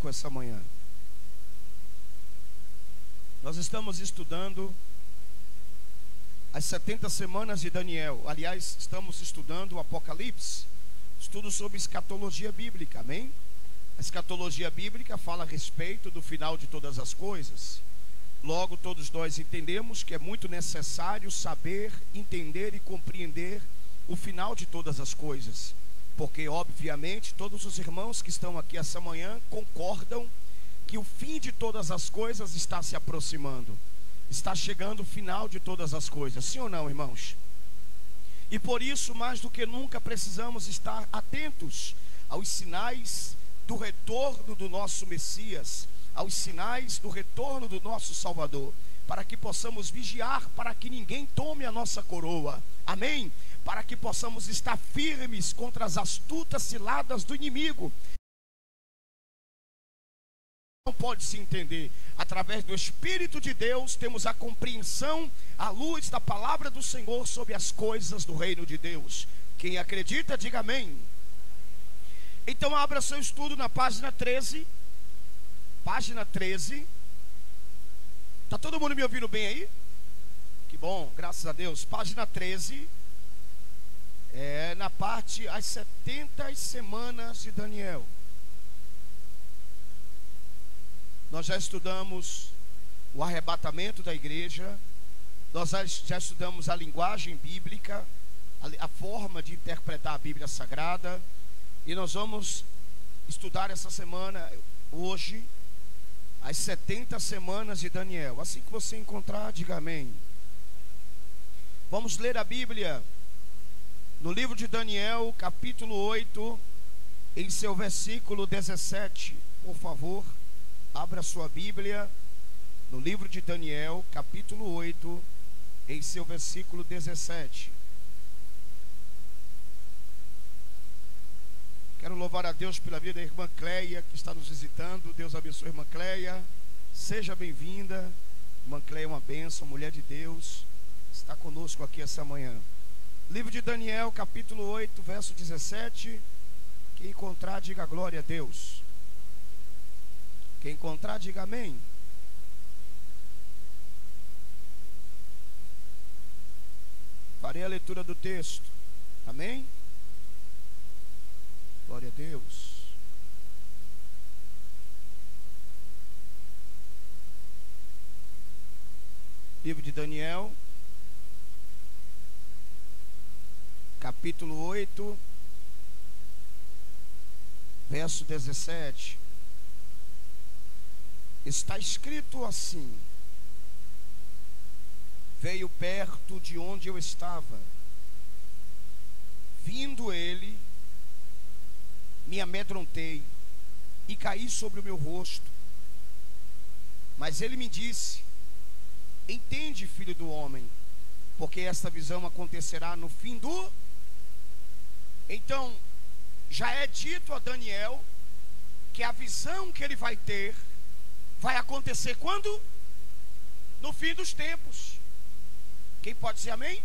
conosco essa manhã. Nós estamos estudando as 70 semanas de Daniel. Aliás, estamos estudando o Apocalipse, estudo sobre escatologia bíblica, amém? A escatologia bíblica fala a respeito do final de todas as coisas. Logo, todos nós entendemos que é muito necessário saber, entender e compreender o final de todas as coisas, porque obviamente todos os irmãos que estão aqui essa manhã concordam que o fim de todas as coisas está se aproximando, está chegando o final de todas as coisas, sim ou não, irmãos? E por isso, mais do que nunca, precisamos estar atentos aos sinais do retorno do nosso Messias, aos sinais do retorno do nosso Salvador, para que possamos vigiar, para que ninguém tome a nossa coroa, amém? Para que possamos estar firmes contra as astutas ciladas do inimigo. Não pode se entender. Através do Espírito de Deus temos a compreensão, à luz da palavra do Senhor sobre as coisas do reino de Deus. Quem acredita, diga amém. Então abra seu estudo na página 13. Página 13. Está todo mundo me ouvindo bem aí? Que bom, graças a Deus. Página 13. Na parte, as 70 semanas de Daniel. Nós já estudamos o arrebatamento da igreja, nós já estudamos a linguagem bíblica, a forma de interpretar a Bíblia Sagrada, e nós vamos estudar essa semana, hoje, as 70 semanas de Daniel. Assim que você encontrar, diga amém. Vamos ler a Bíblia no livro de Daniel, capítulo 8, em seu versículo 17, por favor. Abra sua Bíblia no livro de Daniel, capítulo 8, em seu versículo 17. Quero louvar a Deus pela vida da irmã Cleia, que está nos visitando. Deus abençoe a irmã Cleia. Seja bem-vinda. Irmã Cleia é uma bênção, mulher de Deus. Está conosco aqui essa manhã. Livro de Daniel, capítulo 8, verso 17. Quem encontrar, diga glória a Deus. Quem encontrar, diga amém. Farei a leitura do texto. Amém? Glória a Deus. Livro de Daniel, capítulo 8, verso 17. Está escrito assim: veio perto de onde eu estava, vindo ele, me amedrontei e caí sobre o meu rosto. Mas ele me disse: entende, filho do homem, porque esta visão acontecerá no fim do... Então, já é dito a Daniel que a visão que ele vai ter vai acontecer quando? No fim dos tempos. Quem pode dizer amém?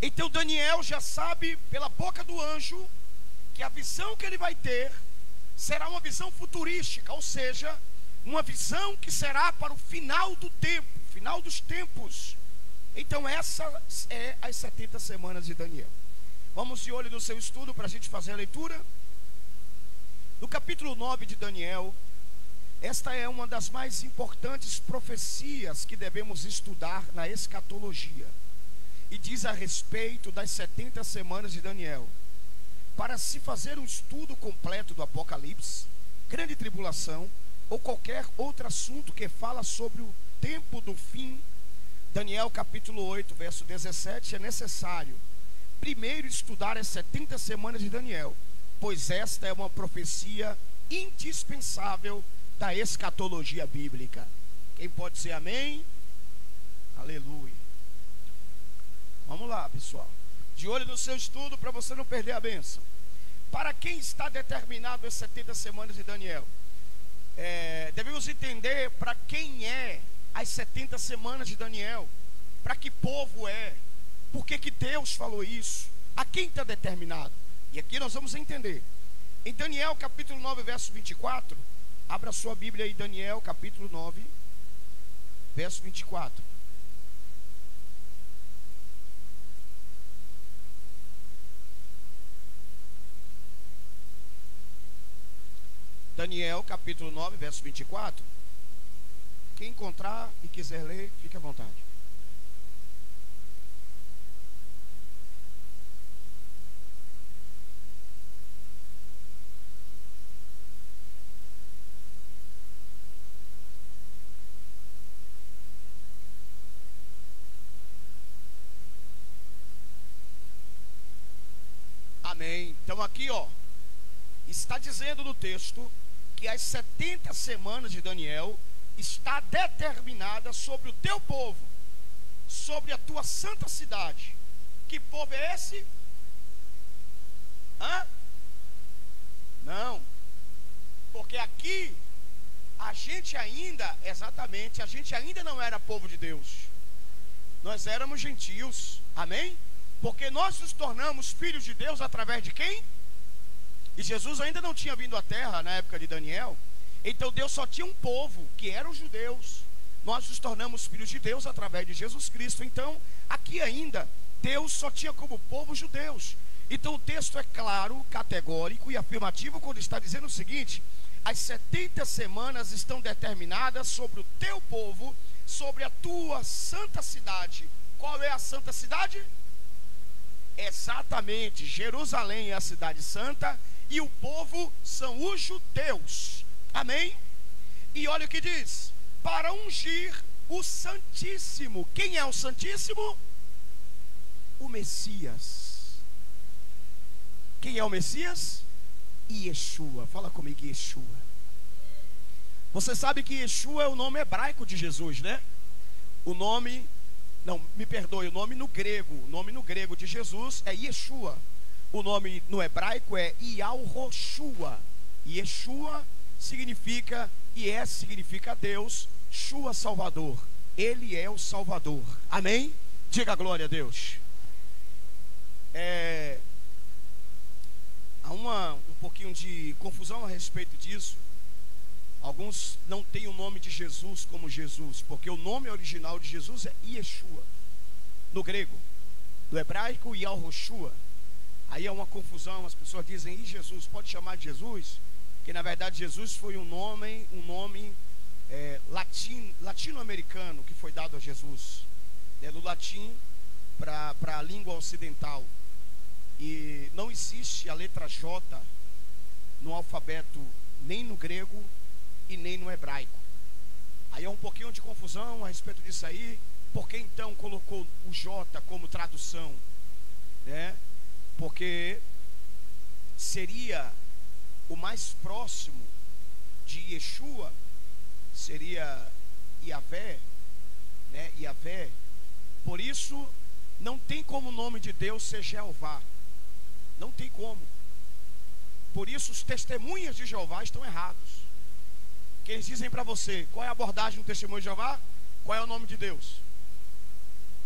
Então Daniel já sabe pela boca do anjo que a visão que ele vai ter será uma visão futurística, ou seja, uma visão que será para o final do tempo, final dos tempos. Então essa é as 70 semanas de Daniel. Vamos de olho no seu estudo para a gente fazer a leitura. No capítulo 9 de Daniel, esta é uma das mais importantes profecias que devemos estudar na escatologia, e diz a respeito das 70 semanas de Daniel. Para se fazer um estudo completo do Apocalipse, grande tribulação ou qualquer outro assunto que fala sobre o tempo do fim, Daniel capítulo 8, verso 17, é necessário primeiro estudar as 70 semanas de Daniel, pois esta é uma profecia indispensável da escatologia bíblica. Quem pode dizer amém? Aleluia. Vamos lá, pessoal. De olho no seu estudo para você não perder a bênção. Para quem está determinado as 70 semanas de Daniel? Devemos entender para quem é as 70 semanas de Daniel. Para que povo é? Por que Deus falou isso? A quem está determinado? E aqui nós vamos entender. Em Daniel capítulo 9, verso 24, Abra sua Bíblia aí, Daniel, capítulo 9, verso 24. Daniel, capítulo 9, verso 24. Quem encontrar e quiser ler, fique à vontade. Amém. Então aqui, ó, está dizendo no texto que as 70 semanas de Daniel está determinada sobre o teu povo, sobre a tua santa cidade. Que povo é esse? Não, porque aqui a gente ainda não era povo de Deus, nós éramos gentios, amém? Porque nós nos tornamos filhos de Deus através de quem? E Jesus ainda não tinha vindo à terra na época de Daniel. Então Deus só tinha um povo, que eram os judeus. Nós nos tornamos filhos de Deus através de Jesus Cristo. Então aqui ainda Deus só tinha como povo os judeus. Então o texto é claro, categórico e afirmativo quando está dizendo o seguinte: as 70 semanas estão determinadas sobre o teu povo, sobre a tua santa cidade. Qual é a santa cidade? Exatamente, Jerusalém é a cidade santa e o povo são os judeus, amém? E olha o que diz: para ungir o Santíssimo. Quem é o Santíssimo? O Messias. Quem é o Messias? Yeshua. Fala comigo, Yeshua. Você sabe que Yeshua é o nome hebraico de Jesus, né? O nome no grego de Jesus é Yeshua. O nome no hebraico é Yahushua. Yeshua significa Deus, Shua Salvador. Ele é o Salvador, amém? Diga glória a Deus. Há um pouquinho de confusão a respeito disso. Alguns não têm o nome de Jesus como Jesus, porque o nome original de Jesus é Yeshua, no grego. No hebraico, Yahushua. Aí há uma confusão, as pessoas dizem: e Jesus, pode chamar de Jesus? Que na verdade Jesus foi um nome latino-americano que foi dado a Jesus, do latim para a língua ocidental. E não existe a letra J no alfabeto, nem no grego e nem no hebraico. Aí há um pouquinho de confusão a respeito disso aí. Por que então colocou o J como tradução, né? Porque seria o mais próximo de Yeshua, seria Yahvé, né? Yahvé. Por isso não tem como o nome de Deus ser Jeová. Não tem como. Por isso os testemunhas de Jeová estão errados. Que eles dizem para você: qual é a abordagem do testemunho de Jeová? Qual é o nome de Deus?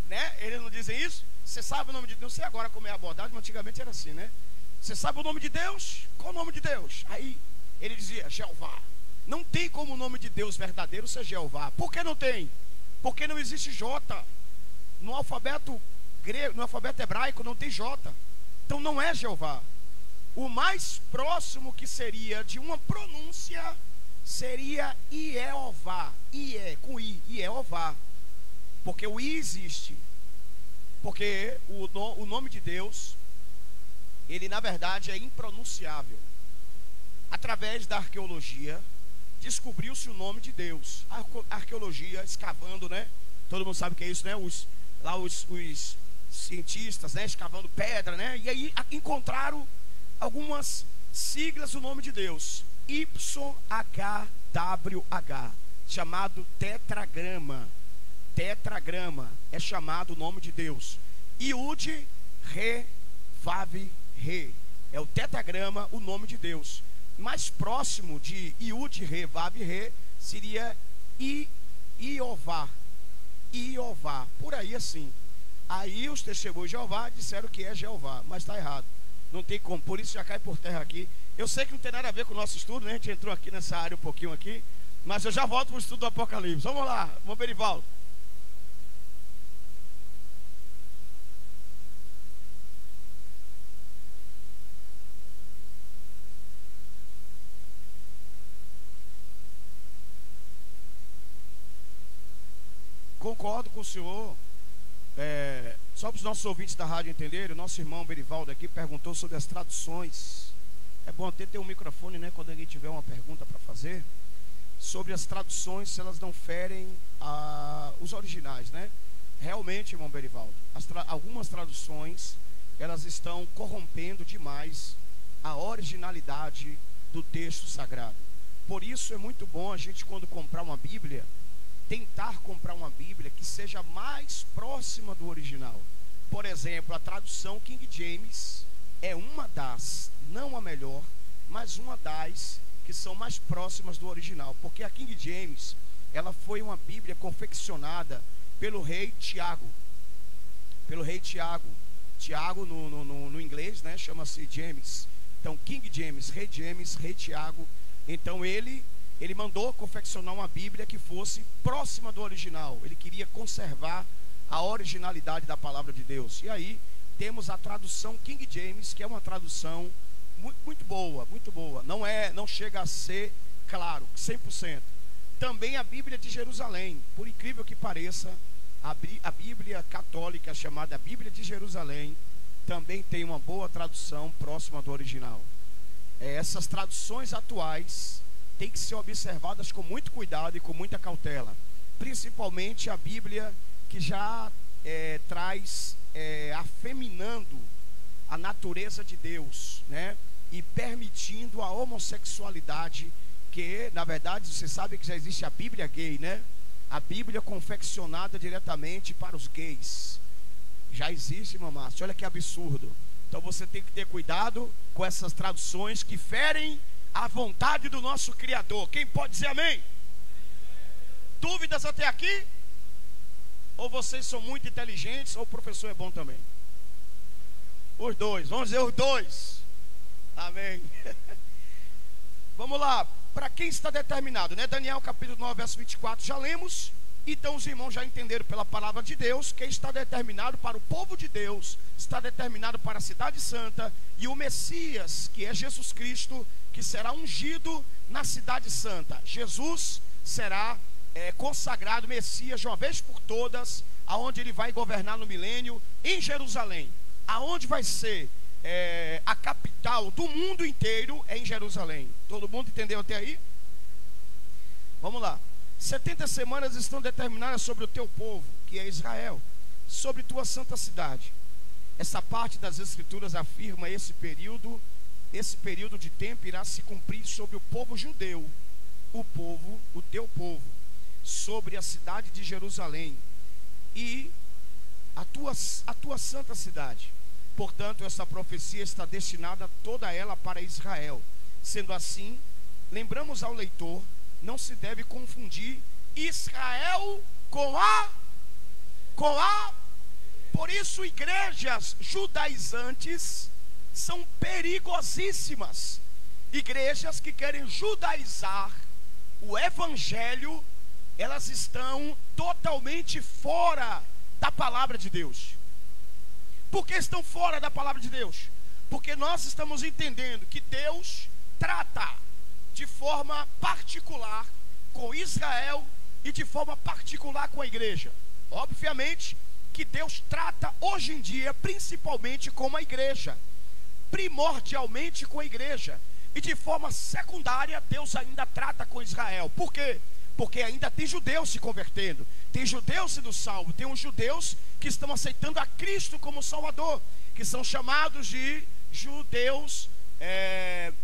Né? Eles não dizem isso? Você sabe o nome de Deus? Não sei agora como é a abordagem, mas antigamente era assim, né? Você sabe o nome de Deus? Qual o nome de Deus? Aí ele dizia Jeová. Não tem como o nome de Deus verdadeiro ser Jeová. Por que não tem? Porque não existe J. No alfabeto grego, no alfabeto hebraico não tem J. Então não é Jeová. O mais próximo que seria de uma pronúncia seria Iéová. Com I, Iéová. Porque o I existe. Porque o nome de Deus, ele na verdade é impronunciável. Através da arqueologia, descobriu-se o nome de Deus. A arqueologia, escavando, né? Todo mundo sabe o que é isso, né? Os cientistas, né? Escavando pedra, né? E aí encontraram algumas siglas do nome de Deus. YHWH, chamado tetragrama. Tetragrama é chamado o nome de Deus. Iud, Re, Vav, Re. É o tetragrama, o nome de Deus. Mais próximo de Iud, Re, Vav, Re seria Iová. Iová, por aí assim. Aí os testemunhos de Jeová disseram que é Jeová, mas está errado. Não tem como, por isso já cai por terra aqui Eu sei que não tem nada a ver com o nosso estudo, né? A gente entrou aqui nessa área um pouquinho aqui, mas eu já volto para o estudo do Apocalipse. Vamos lá, irmão Berivaldo. Concordo com o senhor. Só para os nossos ouvintes da rádio entenderem, o nosso irmão Berivaldo aqui perguntou sobre as traduções. É bom até ter um microfone, né, quando alguém tiver uma pergunta para fazer. Sobre as traduções, se elas não ferem os originais, né? Realmente, irmão Berivaldo, algumas traduções, elas estão corrompendo demais a originalidade do texto sagrado. Por isso é muito bom a gente, quando comprar uma Bíblia, tentar comprar uma Bíblia que seja mais próxima do original. Por exemplo, a tradução King James é uma das, não a melhor, mas uma das que são mais próximas do original. Porque a King James, ela foi uma Bíblia confeccionada pelo rei Tiago. Pelo rei Tiago. Tiago no inglês, né, chama-se James. Então King James, rei Tiago. Então ele mandou confeccionar uma Bíblia que fosse próxima do original. Ele queria conservar a originalidade da palavra de Deus. E aí temos a tradução King James, que é uma tradução muito boa, muito boa. Não chega a ser, claro, 100%. Também a Bíblia de Jerusalém, por incrível que pareça, a Bíblia católica chamada Bíblia de Jerusalém também tem uma boa tradução próxima do original. Essas traduções atuais têm que ser observadas com muito cuidado e com muita cautela. Principalmente a Bíblia que já traz afeminando a natureza de Deus, né? E permitindo a homossexualidade, que na verdade você sabe que já existe a Bíblia gay, né? A Bíblia confeccionada diretamente para os gays. Já existe, irmã Márcia, olha que absurdo. Então você tem que ter cuidado com essas traduções que ferem a vontade do nosso Criador. Quem pode dizer amém? Dúvidas até aqui? Ou vocês são muito inteligentes, ou o professor é bom também? Os dois, vamos dizer os dois. Amém. Vamos lá, para quem está determinado, né? Daniel capítulo 9, verso 24, já lemos. Então os irmãos já entenderam pela palavra de Deus que está determinado para o povo de Deus, está determinado para a cidade santa, e o Messias, que é Jesus Cristo, que será ungido na cidade santa. Jesus será consagrado Messias de uma vez por todas, aonde ele vai governar no milênio, em Jerusalém. Aonde vai ser a capital do mundo inteiro é em Jerusalém. Todo mundo entendeu até aí? Vamos lá. 70 semanas estão determinadas sobre o teu povo, que é Israel, sobre tua santa cidade. Essa parte das escrituras afirma esse período de tempo irá se cumprir sobre o povo judeu, o teu povo, sobre a cidade de Jerusalém e a tua santa cidade. Portanto, essa profecia está destinada toda ela para Israel. Sendo assim, lembramos ao leitor, não se deve confundir Israel com a. Por isso, igrejas judaizantes são perigosíssimas. Igrejas que querem judaizar o evangelho, elas estão totalmente fora da palavra de Deus. Por que estão fora da palavra de Deus? Porque nós estamos entendendo que Deus trata de forma particular com Israel e de forma particular com a igreja. Obviamente que Deus trata hoje em dia principalmente com a igreja, primordialmente com a igreja, e de forma secundária Deus ainda trata com Israel. Por quê? Porque ainda tem judeus se convertendo, tem judeus sendo salvos, tem uns judeus que estão aceitando a Cristo como Salvador, que são chamados de judeus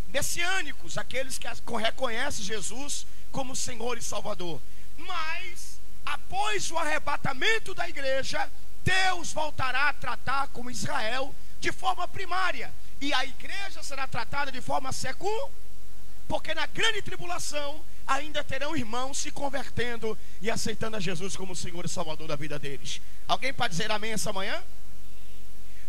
messiânicos, aqueles que reconhecem Jesus como Senhor e Salvador. Mas após o arrebatamento da igreja, Deus voltará a tratar com Israel de forma primária, e a igreja será tratada de forma secundária, porque na grande tribulação ainda terão irmãos se convertendo e aceitando a Jesus como Senhor e Salvador da vida deles. Alguém pode dizer amém essa manhã?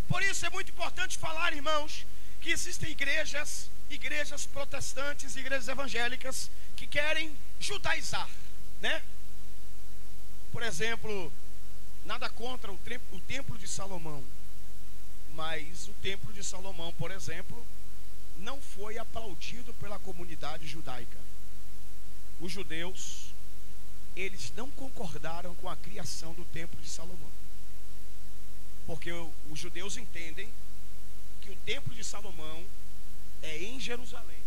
Por isso é muito importante falar, irmãos, que existem igrejas igrejas protestantes, igrejas evangélicas que querem judaizar, né? Por exemplo, nada contra o templo de Salomão, mas o templo de Salomão, por exemplo, não foi aplaudido pela comunidade judaica. Os judeus, eles não concordaram com a criação do templo de Salomão, porque os judeus entendem que o templo de Salomão é em Jerusalém,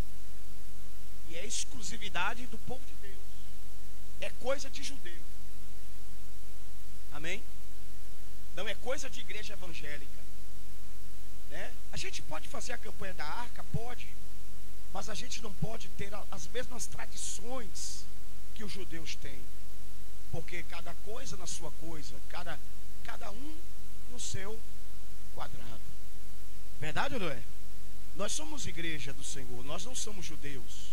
e é exclusividade do povo de Deus, é coisa de judeu. Amém? Não é coisa de igreja evangélica, né? A gente pode fazer a campanha da arca, pode, mas a gente não pode ter as mesmas tradições que os judeus têm, porque cada coisa na sua coisa, cada um no seu quadrado. Verdade ou não é? Nós somos igreja do Senhor, nós não somos judeus.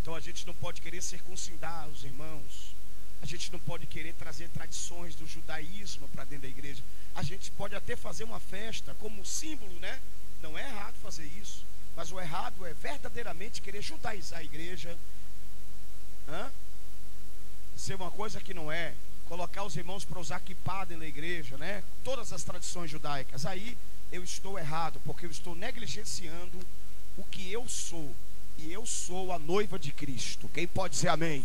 Então a gente não pode querer circuncidar os irmãos, a gente não pode querer trazer tradições do judaísmo para dentro da igreja. A gente pode até fazer uma festa como símbolo, né? Não é errado fazer isso, mas o errado é verdadeiramente querer judaizar a igreja, ser uma coisa que não é, colocar os irmãos para usar kippá dentro da igreja, né? Todas as tradições judaicas. Aí eu estou errado, porque eu estou negligenciando o que eu sou, e eu sou a noiva de Cristo. Quem pode dizer amém?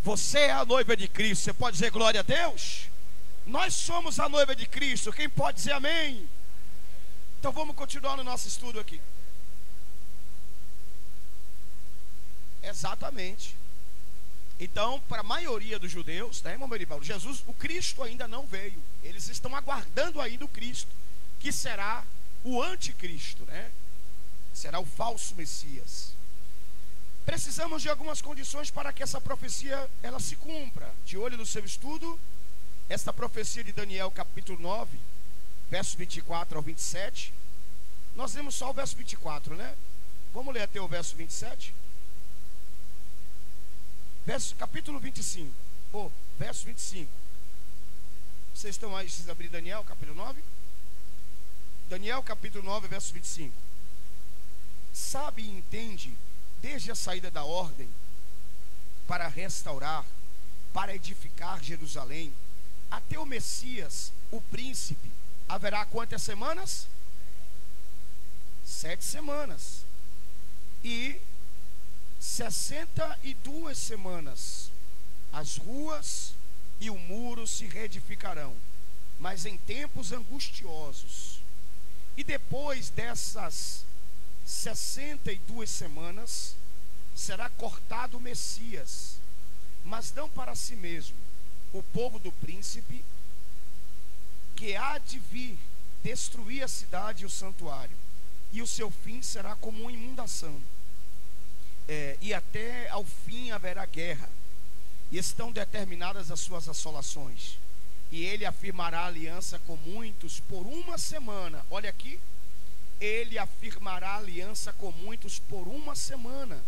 Você é a noiva de Cristo, você pode dizer glória a Deus? Nós somos a noiva de Cristo, quem pode dizer amém? Então vamos continuar no nosso estudo aqui. Exatamente. Então, para a maioria dos judeus, né, irmão Berivaldo, Jesus, o Cristo ainda não veio. Eles estão aguardando ainda o Cristo, que será o anticristo, né? Será o falso Messias. Precisamos de algumas condições para que essa profecia ela se cumpra. De olho no seu estudo, esta profecia de Daniel capítulo 9, verso 24 ao 27. Nós lemos só o verso 24, né? Vamos ler até o verso 27. Capítulo 25, verso 25. Vocês estão aí, vocês abriram Daniel capítulo 9? Daniel capítulo 9, verso 25. Sabe e entende, desde a saída da ordem, para restaurar, para edificar Jerusalém, até o Messias, o príncipe, haverá quantas semanas? 7 semanas. E 62 semanas, as ruas e o muro se reedificarão, mas em tempos angustiosos. E depois dessas 62 semanas, será cortado o Messias, mas não para si mesmo, o povo do príncipe, que há de vir destruir a cidade e o santuário, e o seu fim será como uma inundação. E até ao fim haverá guerra, e estão determinadas as suas assolações, e ele afirmará aliança com muitos por uma semana. Olha aqui, ele afirmará aliança com muitos por uma semana,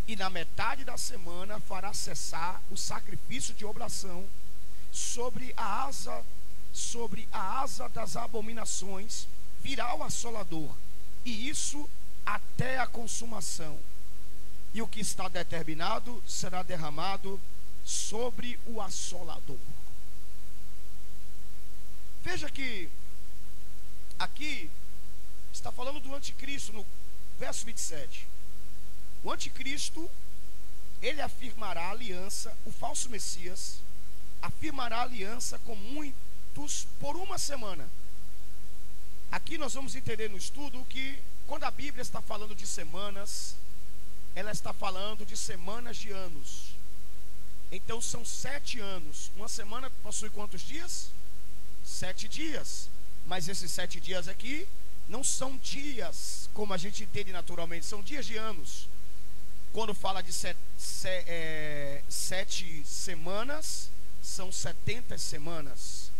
e na metade da semana fará cessar o sacrifício de oblação sobre a asa das abominações virá o assolador, e isso até a consumação. E o que está determinado será derramado sobre o assolador. Veja que aqui está falando do anticristo no verso 27. O anticristo, ele afirmará aliança, o falso Messias afirmará aliança com muitos por uma semana. Aqui nós vamos entender no estudo que quando a Bíblia está falando de semanas, ela está falando de semanas de anos. Então são 7 anos. Uma semana possui quantos dias? 7 dias. Mas esses 7 dias aqui não são dias como a gente entende naturalmente, são dias de anos. Quando fala de 7 semanas, são 70 semanas.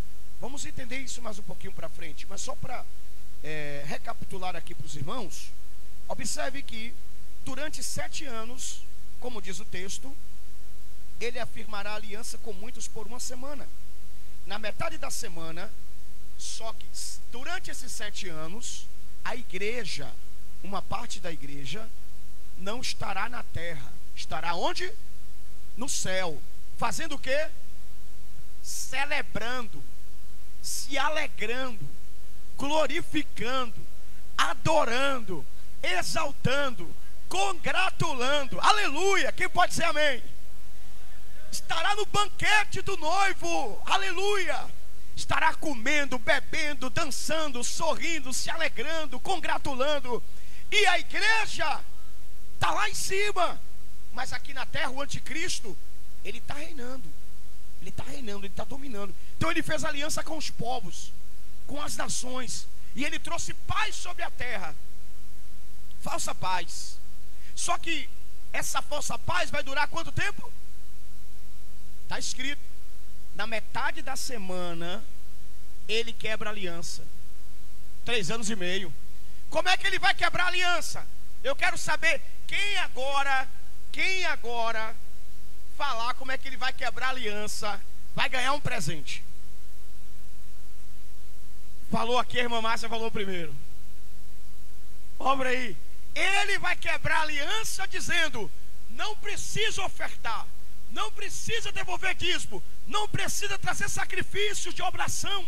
Vamos entender isso mais um pouquinho para frente. Mas só para recapitular aqui para os irmãos, observe que durante 7 anos, como diz o texto, ele afirmará aliança com muitos por uma semana. Na metade da semana, só que durante esses 7 anos, a igreja uma parte da igreja não estará na terra. Estará onde? No céu. Fazendo o quê? Celebrando, se alegrando, glorificando, adorando, exaltando, congratulando. Aleluia! Quem pode dizer amém? Estará no banquete do noivo. Aleluia! Estará comendo, bebendo, dançando, sorrindo, se alegrando, congratulando. E a igreja está lá em cima. Mas aqui na terra o anticristo, ele está reinando. Ele está reinando, ele está dominando. Então ele fez aliança com os povos, com as nações. E ele trouxe paz sobre a terra. Falsa paz. Só que essa falsa paz vai durar quanto tempo? Está escrito. Na metade da semana, ele quebra a aliança. 3 anos e meio. Como é que ele vai quebrar a aliança? Eu quero saber quem agora falar como é que ele vai quebrar a aliança, vai ganhar um presente. Falou aqui, a irmã Márcia falou primeiro. Obra aí. Ele vai quebrar a aliança dizendo: não precisa ofertar, não precisa devolver dízimo, não precisa trazer sacrifícios de oração.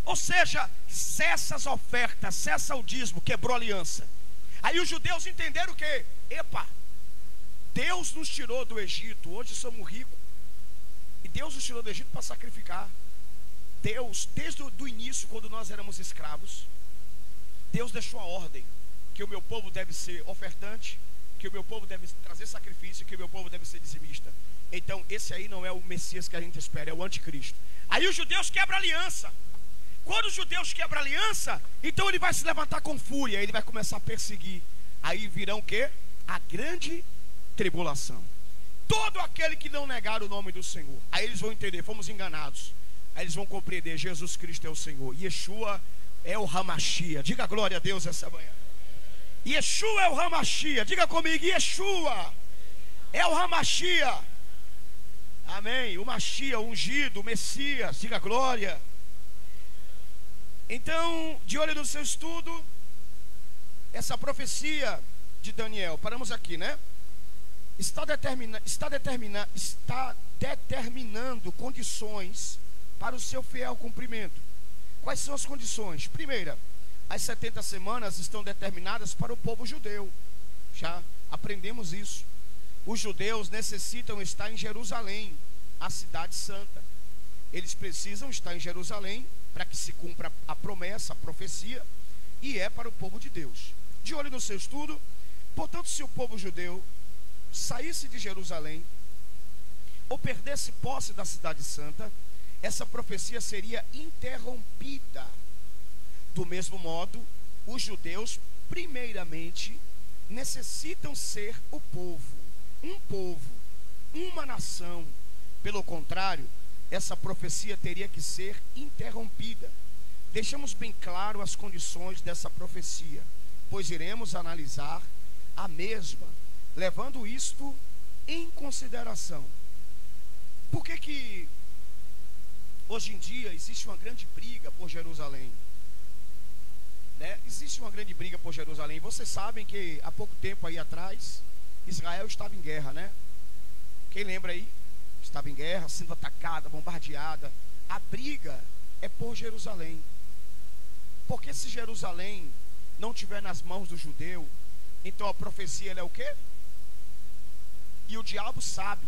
Ou seja, cessa as ofertas, cessa o dízimo, quebrou a aliança. Aí os judeus entenderam o quê? Epa, Deus nos tirou do Egito, hoje somos ricos. E Deus nos tirou do Egito para sacrificar. Deus, desde o início, quando nós éramos escravos, Deus deixou a ordem que o meu povo deve ser ofertante, que o meu povo deve trazer sacrifício, que o meu povo deve ser dizimista. Então esse aí não é o Messias que a gente espera, é o anticristo. Aí os judeus quebram a aliança. Quando os judeus quebram a aliança, então ele vai se levantar com fúria, ele vai começar a perseguir. Aí virão o quê? A grande tribulação. Todo aquele que não negar o nome do Senhor. Aí eles vão entender, fomos enganados. Aí eles vão compreender, Jesus Cristo é o Senhor. Yeshua é o Hamashia. Diga glória a Deus essa manhã. Yeshua é o Hamashia. Diga comigo, Yeshua é o Hamashia. Amém. O Mashia, o ungido, o Messias. Diga glória. Então, de olho no seu estudo, essa profecia de Daniel, paramos aqui, né? Está determinando condições para o seu fiel cumprimento. Quais são as condições? Primeira, as 70 semanas estão determinadas para o povo judeu. Já aprendemos isso. Os judeus necessitam estar em Jerusalém, a cidade santa. Eles precisam estar em Jerusalém para que se cumpra a promessa, a profecia, e é para o povo de Deus. De olho no seu estudo, portanto, se o povo judeu saísse de Jerusalém ou perdesse posse da cidade santa, essa profecia seria interrompida. Do mesmo modo, os judeus, primeiramente, necessitam ser o povo, uma nação. Pelo contrário, essa profecia teria que ser interrompida. Deixamos bem claro as condições dessa profecia, pois iremos analisar a mesma, levando isto em consideração. Por que hoje em dia existe uma grande briga por Jerusalém? Né? Existe uma grande briga por Jerusalém. Vocês sabem que há pouco tempo aí atrás, Israel estava em guerra, né? Quem lembra aí? Estava em guerra, sendo atacada, bombardeada. A briga é por Jerusalém. Porque se Jerusalém não estiver nas mãos do judeu, então a profecia ela é o quê? E o diabo sabe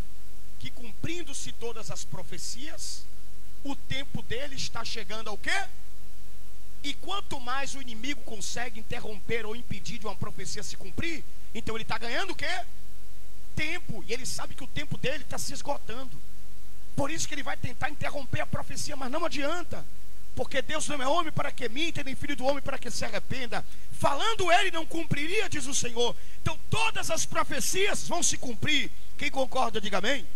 que, cumprindo-se todas as profecias, o tempo dele está chegando ao quê? E quanto mais o inimigo consegue interromper ou impedir de uma profecia se cumprir, então ele está ganhando o quê? Tempo. E ele sabe que o tempo dele está se esgotando. Por isso que ele vai tentar interromper a profecia, mas não adianta. Porque Deus não é homem para que minta, nem filho do homem para que se arrependa. Falando ele não cumpriria, diz o Senhor. Então todas as profecias vão se cumprir. Quem concorda, diga amém.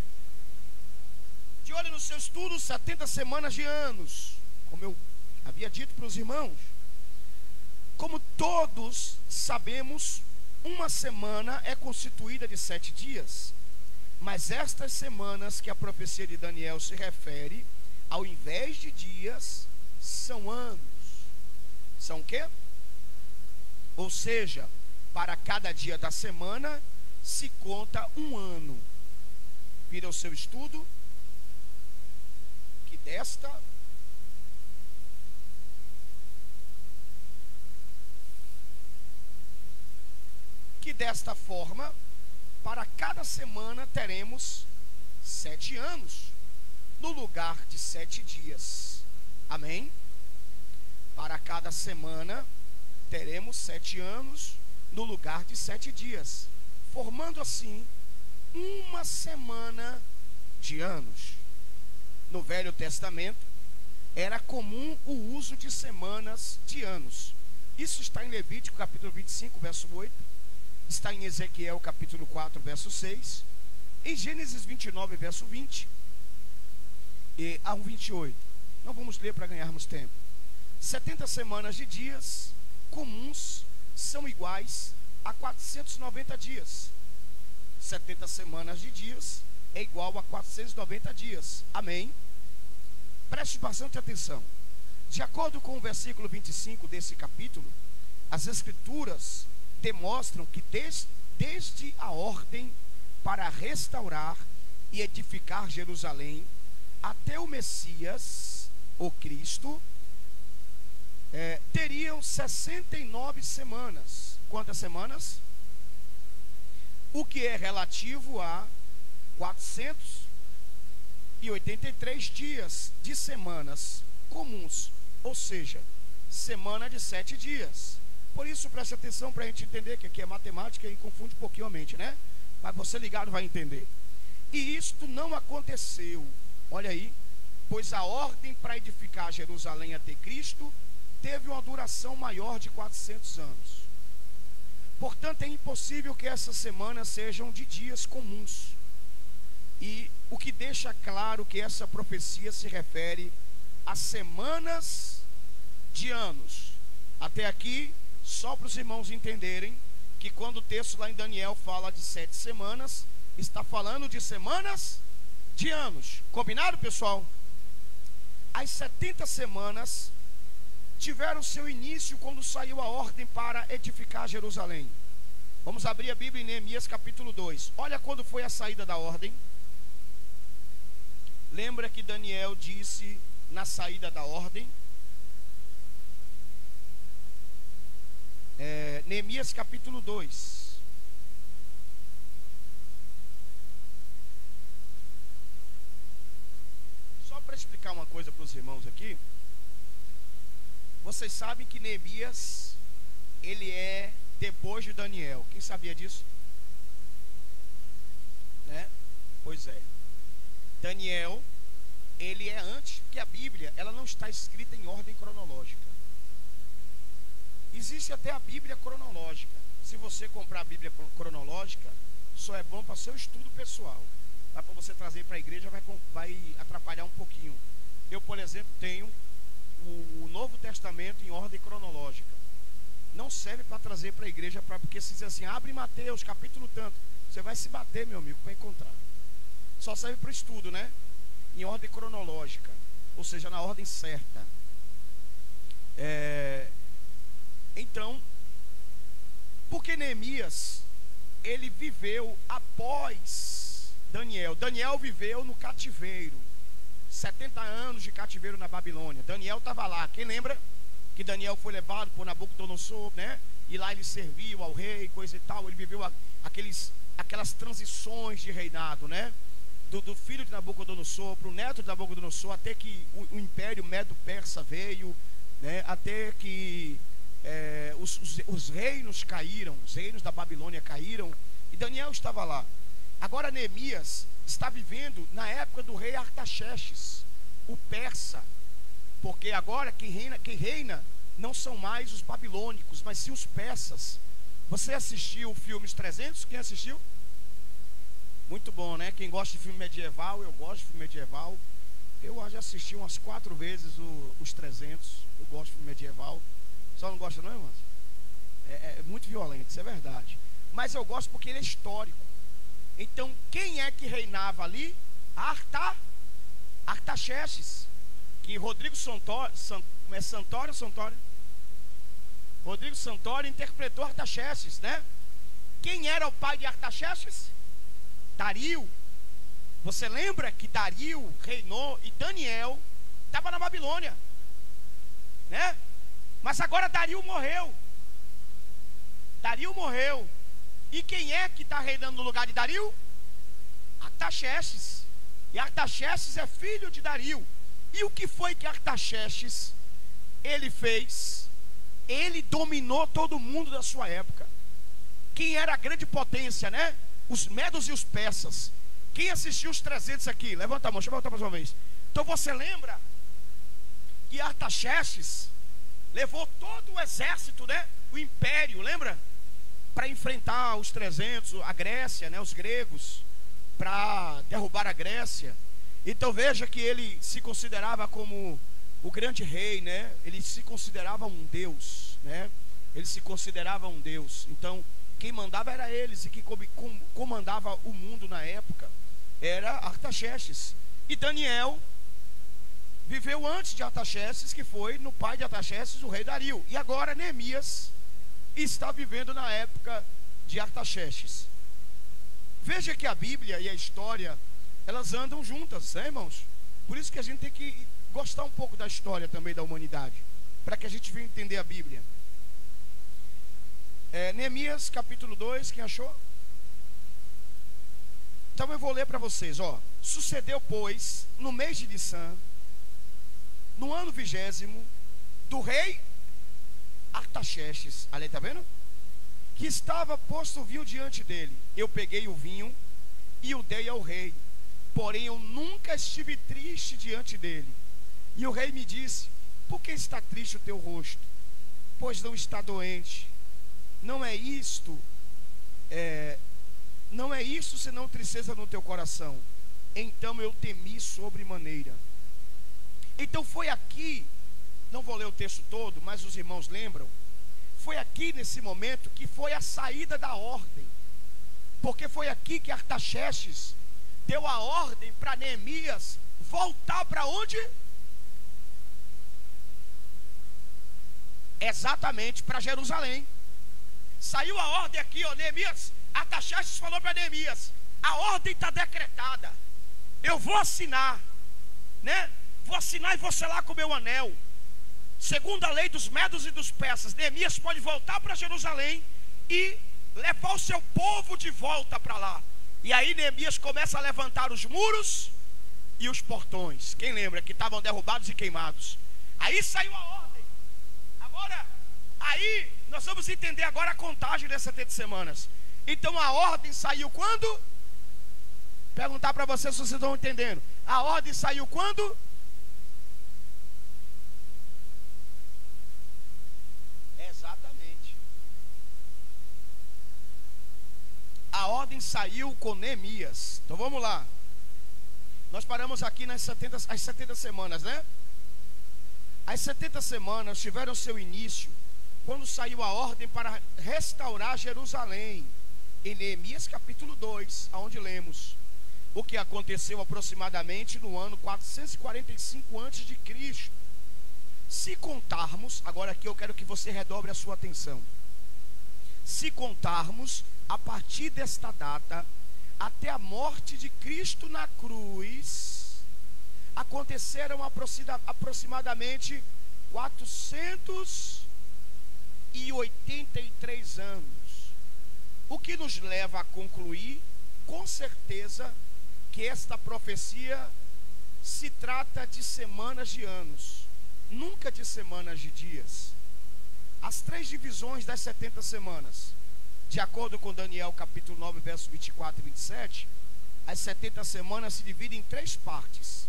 De olho no seu estudo, 70 semanas de anos. Como eu havia dito para os irmãos. Como todos sabemos, uma semana é constituída de 7 dias. Mas estas semanas que a profecia de Daniel se refere, ao invés de dias, são anos. São o quê? Ou seja, para cada dia da semana se conta um ano. Vira o seu estudo, que desta forma, para cada semana teremos 7 anos, no lugar de 7 dias. Amém? Para cada semana teremos 7 anos, no lugar de 7 dias, formando assim uma semana de anos. No Velho Testamento era comum o uso de semanas de anos. Isso está em Levítico capítulo 25, verso 8. Está em Ezequiel capítulo 4, verso 6. Em Gênesis 29, verso 20 e ao 28. Não vamos ler para ganharmos tempo. 70 semanas de dias comuns são iguais a 490 dias. 70 semanas de dias é igual a 490 dias. Amém? Preste bastante atenção. De acordo com o versículo 25 desse capítulo, as Escrituras demonstram que desde a ordem para restaurar e edificar Jerusalém até o Messias, o Cristo, teriam 69 semanas. Quantas semanas? O que é relativo a 483 dias de semanas comuns, ou seja, semana de 7 dias. Por isso preste atenção para a gente entender que aqui é matemática e confunde um pouquinho a mente, né? Mas você ligado vai entender. E isto não aconteceu, olha aí, pois a ordem para edificar Jerusalém até Cristo teve uma duração maior de 400 anos. Portanto, é impossível que essas semanas sejam de dias comuns. E o que deixa claro que essa profecia se refere a semanas de anos. Até aqui, só para os irmãos entenderem que quando o texto lá em Daniel fala de 7 semanas, está falando de semanas de anos. Combinado, pessoal? As 70 semanas tiveram seu início quando saiu a ordem para edificar Jerusalém. Vamos abrir a Bíblia em Neemias capítulo 2. Olha quando foi a saída da ordem. Lembra que Daniel disse na saída da ordem? Neemias capítulo 2. Só para explicar uma coisa para os irmãos aqui. Vocês sabem que Neemias, ele é depois de Daniel. Quem sabia disso? Né? Pois é. Daniel, ele é antes, que a Bíblia, ela não está escrita em ordem cronológica. Existe até a Bíblia cronológica. Se você comprar a Bíblia cronológica, só é bom para seu estudo pessoal. Para você trazer para a igreja vai atrapalhar um pouquinho. Eu, por exemplo, tenho o Novo Testamento em ordem cronológica. Não serve para trazer para a igreja, porque se dizer assim, abre Mateus, capítulo tanto, você vai se bater, meu amigo, para encontrar. Só serve para estudo, né? Em ordem cronológica, ou seja, na ordem certa. Então, porque Neemias, ele viveu após Daniel. Daniel viveu no cativeiro, 70 anos de cativeiro na Babilônia. Daniel estava lá. Quem lembra que Daniel foi levado por Nabucodonosor, né? E lá ele serviu ao rei, coisa e tal. Ele viveu aquelas transições de reinado, né? Do filho de Nabucodonosor para o neto de Nabucodonosor, até que o império Medo-Persa veio, né? Até que os reinos caíram, os reinos da Babilônia caíram, e Daniel estava lá. Agora Neemias está vivendo na época do rei Artaxerxes, o persa, porque agora quem reina não são mais os babilônicos, mas sim os persas. Você assistiu o filme Os 300? Quem assistiu? Muito bom, né? Quem gosta de filme medieval, eu gosto de filme medieval. Eu já assisti umas 4 vezes os 300. Eu gosto de filme medieval. Só não gosta não, irmãos? É muito violento, isso é verdade. Mas eu gosto porque ele é histórico. Então, quem é que reinava ali? Artaxerxes. Que Rodrigo Santoro, Rodrigo Santoro interpretou Artaxerxes, né? Quem era o pai de Artaxerxes? Dario. Você lembra que Dario reinou e Daniel estava na Babilônia, né? Mas agora Dario morreu. Dario morreu. E quem é que está reinando no lugar de Dario? Artaxerxes. E Artaxerxes é filho de Dario. E o que foi que Artaxerxes ele fez? Ele dominou todo mundo da sua época. Quem era a grande potência, né? Os medos e os persas. Quem assistiu os 300 aqui? Levanta a mão, deixa eu voltar mais uma vez. Então você lembra que Artaxerxes levou todo o exército, né? O império, lembra? Para enfrentar os 300, a Grécia, né? Os gregos, para derrubar a Grécia. Então veja que ele se considerava como o grande rei, né? Ele se considerava um deus, né? Ele se considerava um deus. Então quem mandava era eles, e quem comandava o mundo na época era Artaxerxes. E Daniel viveu antes de Artaxerxes, que foi no pai de Artaxerxes, o rei Dario. E agora Neemias está vivendo na época de Artaxerxes. Veja que a Bíblia e a história, elas andam juntas, né, irmãos? Por isso que a gente tem que gostar um pouco da história também da humanidade, para que a gente venha entender a Bíblia. Neemias capítulo 2, quem achou? Então eu vou ler para vocês, ó. Sucedeu, pois, no mês de Nissan, no ano 20º, do rei Artaxerxes, ali, tá vendo? Que estava posto o vinho diante dele. Eu peguei o vinho e o dei ao rei, porém eu nunca estive triste diante dele. E o rei me disse: por que está triste o teu rosto? Pois não está doente. Não é isto senão tristeza no teu coração. Então eu temi sobremaneira. Então foi aqui, não vou ler o texto todo, mas os irmãos lembram, foi aqui nesse momento que foi a saída da ordem, porque foi aqui que Artaxerxes deu a ordem para Neemias voltar para onde? Exatamente para Jerusalém. Saiu a ordem aqui, ó, Neemias. Artaxerxes falou para Neemias: a ordem está decretada, eu vou assinar, né? Vou assinar e vou selar com o meu anel. Segundo a lei dos medos e dos persas, Neemias pode voltar para Jerusalém e levar o seu povo de volta para lá. E aí Neemias começa a levantar os muros e os portões. Quem lembra que estavam derrubados e queimados? Aí saiu a ordem. Agora, aí nós vamos entender agora a contagem das 70 semanas. Então a ordem saiu quando? Perguntar para vocês se vocês estão entendendo. A ordem saiu quando? Exatamente. A ordem saiu com Neemias. Então vamos lá. Nós paramos aqui nas 70 semanas, né? As 70 semanas tiveram seu início quando saiu a ordem para restaurar Jerusalém, em Neemias capítulo 2, onde lemos o que aconteceu aproximadamente no ano 445 a.C. Se contarmos, agora aqui eu quero que você redobre a sua atenção. Se contarmos a partir desta data até a morte de Cristo na cruz, aconteceram aproximadamente 483 anos. O que nos leva a concluir, com certeza, que esta profecia se trata de semanas de anos, nunca de semanas de dias. As 3 divisões das 70 semanas, de acordo com Daniel capítulo 9, versos 24 e 27, as 70 semanas se dividem em 3 partes.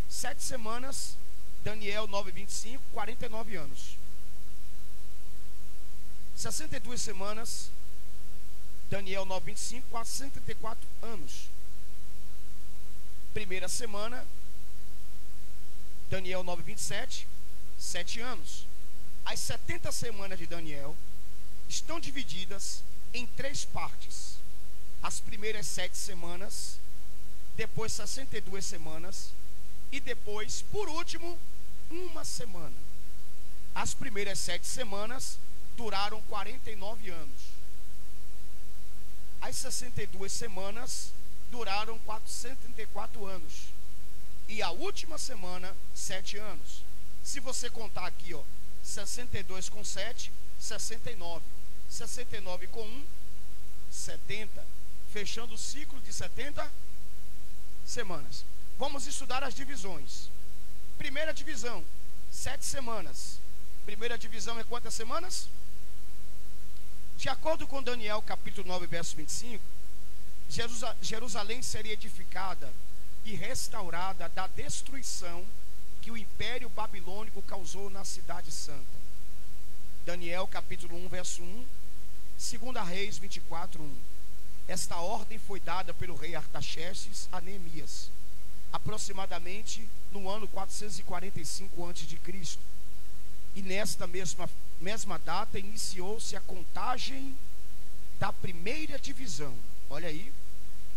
7 semanas, Daniel 9, 25, 49 anos. 62 semanas, Daniel 9, 25, 434 anos. Primeira semana, Daniel 9, 27, 7 anos. As 70 semanas de Daniel estão divididas em 3 partes. As primeiras 7 semanas, depois 62 semanas e depois, por último, 1 semana. As primeiras 7 semanas duraram 49 anos. As 62 semanas duraram 434 anos. E a última semana, 7 anos. Se você contar aqui, ó, 62 com 7, 69. 69 com 1, 70. Fechando o ciclo de 70 semanas. Vamos estudar as divisões. Primeira divisão, 7 semanas. Primeira divisão é quantas semanas? De acordo com Daniel capítulo 9, verso 25, Jerusalém seria edificada e restaurada da destruição que o Império Babilônico causou na cidade santa. Daniel capítulo 1, verso 1, 2 Reis 24, 1. Esta ordem foi dada pelo rei Artaxerxes a Neemias, aproximadamente no ano 445 a.C. E nesta mesma data iniciou-se a contagem da primeira divisão, olha aí,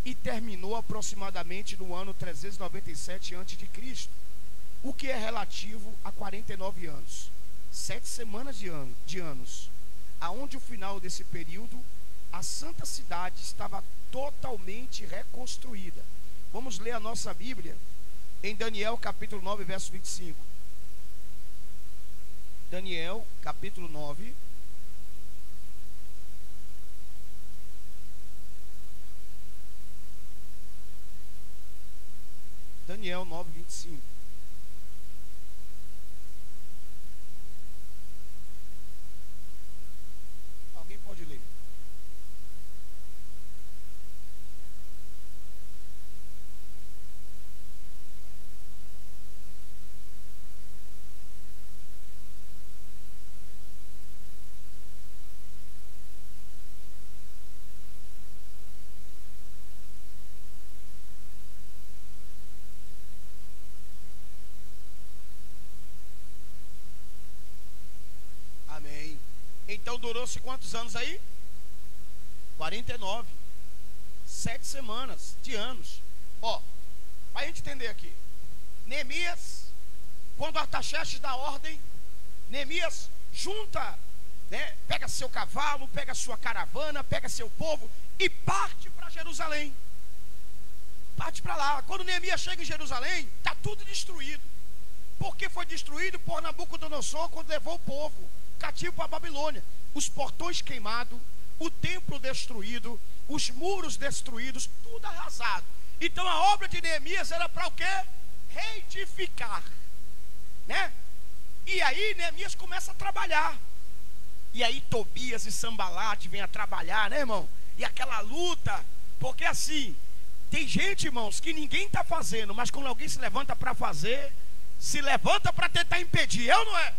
e terminou aproximadamente no ano 397 a.C., o que é relativo a 49 anos, 7 semanas de anos, aonde o final desse período, a santa cidade estava totalmente reconstruída. Vamos ler a nossa Bíblia em Daniel capítulo 9, verso 25. Daniel capítulo 9, Daniel 9, 25. Alguém pode ler? Amém. Então durou-se quantos anos aí? 49. 7 semanas de anos. Ó, para a gente entender aqui, Neemias, quando Artaxerxes dá ordem, Neemias junta, né, pega seu cavalo, pega sua caravana, pega seu povo e parte para Jerusalém. Parte para lá. Quando Neemias chega em Jerusalém, está tudo destruído. Por que foi destruído? Por Nabucodonosor, quando levou o povo cativo para a Babilônia. Os portões queimados, o templo destruído, os muros destruídos, tudo arrasado. Então a obra de Neemias era para o quê? Reedificar, né? E aí Neemias começa a trabalhar. E aí Tobias e Sambalate vêm a trabalhar, né, irmão? E aquela luta, porque assim, tem gente, irmãos, que ninguém está fazendo, mas quando alguém se levanta para fazer, se levanta para tentar impedir, é ou não é?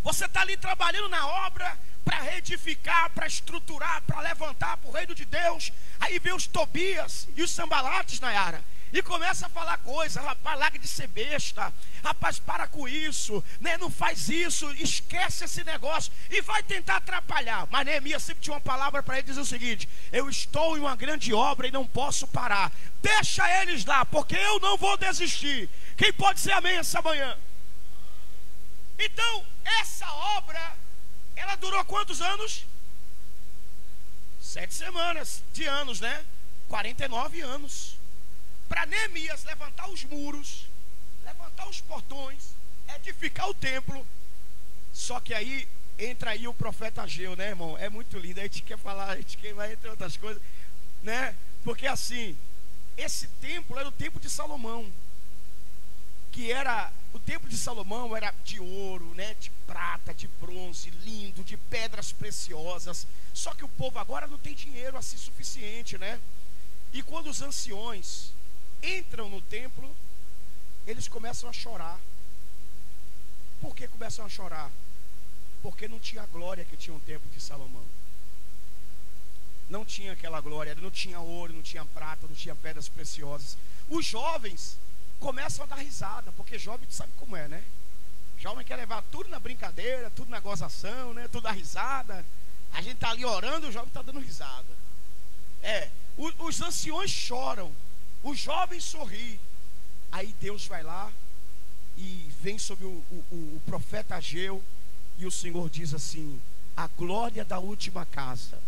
Você está ali trabalhando na obra para reedificar, para estruturar, para levantar para o reino de Deus. Aí vem os Tobias e os Sambalates, Nayara, e começa a falar coisa. Rapaz, larga de ser besta. Rapaz, para com isso, né? Não faz isso, esquece esse negócio. E vai tentar atrapalhar. Mas Neemias sempre tinha uma palavra para ele, dizer o seguinte: eu estou em uma grande obra e não posso parar. Deixa eles lá, porque eu não vou desistir. Quem pode ser amém essa manhã? Então, essa obra, ela durou quantos anos? 7 semanas de anos, né? 49 anos. Para Neemias levantar os muros, levantar os portões, edificar o templo. Só que aí entra aí o profeta Ageu, né, irmão? É muito lindo. A gente quer falar, a gente quer, entre outras coisas, né? Porque assim, esse templo era o templo de Salomão, que era, o templo de Salomão era de ouro, né, de prata, de bronze, lindo, de pedras preciosas. Só que o povo agora não tem dinheiro assim suficiente, né? E quando os anciões entram no templo, eles começam a chorar. Por que começam a chorar? Porque não tinha a glória que tinha o templo de Salomão. Não tinha aquela glória, não tinha ouro, não tinha prata, não tinha pedras preciosas. Os jovens começam a dar risada, porque jovem tu sabe como é, né? Jovem quer levar tudo na brincadeira, tudo na gozação, né? Tudo na risada. A gente está ali orando, o jovem está dando risada. Os anciões choram, os jovens sorriem. Aí Deus vai lá e vem sobre o profeta Ageu E o Senhor diz assim: a glória da última casa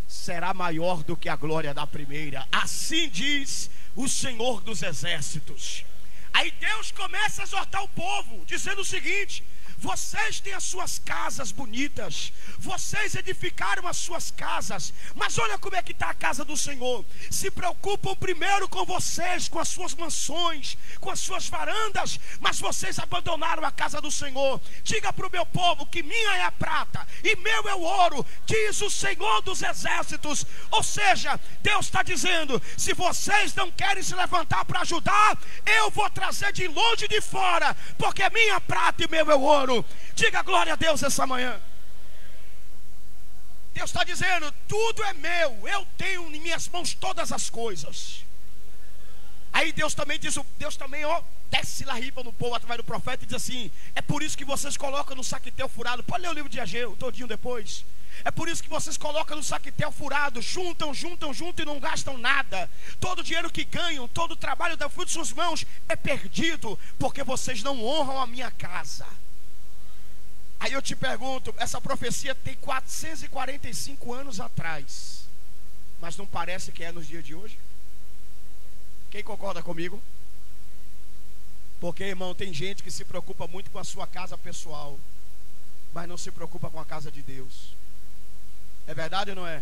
será maior do que a glória da primeira. Assim diz o Senhor dos exércitos. Aí Deus começa a exortar o povo, dizendo o seguinte: vocês têm as suas casas bonitas, vocês edificaram as suas casas, mas olha como é que está a casa do Senhor. Se preocupam primeiro com vocês, com as suas mansões, com as suas varandas, mas vocês abandonaram a casa do Senhor. Diga para o meu povo que minha é a prata e meu é o ouro, diz o Senhor dos exércitos. Ou seja, Deus está dizendo: se vocês não querem se levantar para ajudar, eu vou trazer de longe de fora, porque minha prata e meu é o ouro. Diga glória a Deus essa manhã. Deus está dizendo: tudo é meu, eu tenho em minhas mãos todas as coisas. Aí Deus também diz, desce lá riba no povo através do profeta e diz assim: é por isso que vocês colocam no saquetel furado. Pode ler o livro de Ageu todinho depois. É por isso que vocês colocam no saquetel furado, juntam e não gastam nada. Todo o dinheiro que ganham, todo o trabalho da fruto de suas mãos é perdido, porque vocês não honram a minha casa. Aí eu te pergunto, essa profecia tem 445 anos atrás, mas não parece que é nos dias de hoje? Quem concorda comigo? Porque, irmão, tem gente que se preocupa muito com a sua casa pessoal, mas não se preocupa com a casa de Deus. É verdade ou não é?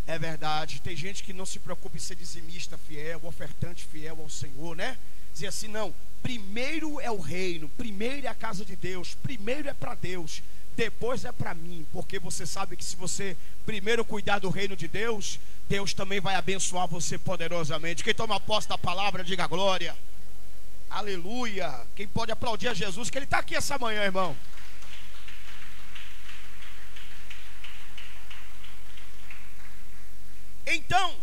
É verdade. Tem gente que não se preocupa em ser dizimista fiel, ofertante fiel ao Senhor, né? Dizer assim: não, primeiro é o reino, primeiro é a casa de Deus, primeiro é para Deus, depois é para mim. Porque você sabe que se você primeiro cuidar do reino de Deus, Deus também vai abençoar você poderosamente. Quem toma posse da palavra, diga glória. Aleluia. Quem pode aplaudir a Jesus, que Ele está aqui essa manhã, irmão. Então,